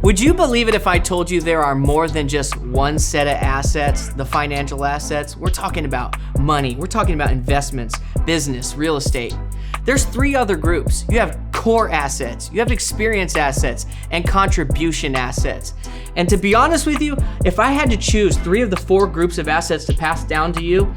Would you believe it if I told you there are more than just one set of assets, the financial assets? We're talking about money. We're talking about investments, business, real estate. There's 3 other groups. You have core assets, you have experience assets, and contribution assets. And to be honest with you, if I had to choose 3 of the 4 groups of assets to pass down to you,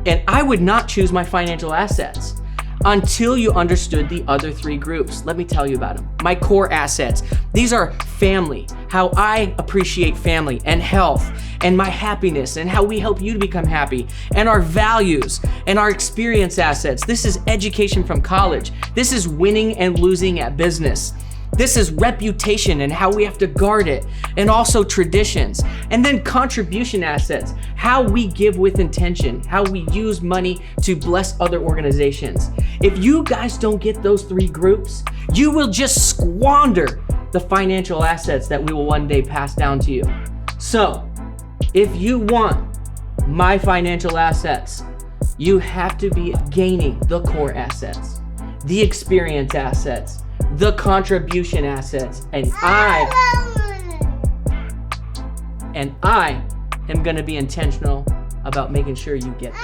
and I would not choose my financial assets until you understood the other 3 groups. Let me tell you about them. My core assets. These are family, how I appreciate family and health and my happiness and how we help you to become happy, and our values and our experience assets. This is education from college. This is winning and losing at business. This is reputation and how we have to guard it, and also traditions. And then contribution assets, how we give with intention, how we use money to bless other organizations. If you guys don't get those 3 groups, you will just squander the financial assets that we will one day pass down to you. So, if you want my financial assets, you have to be gaining the core assets, the experience assets, the contribution assets, and I am going to be intentional about making sure you get them.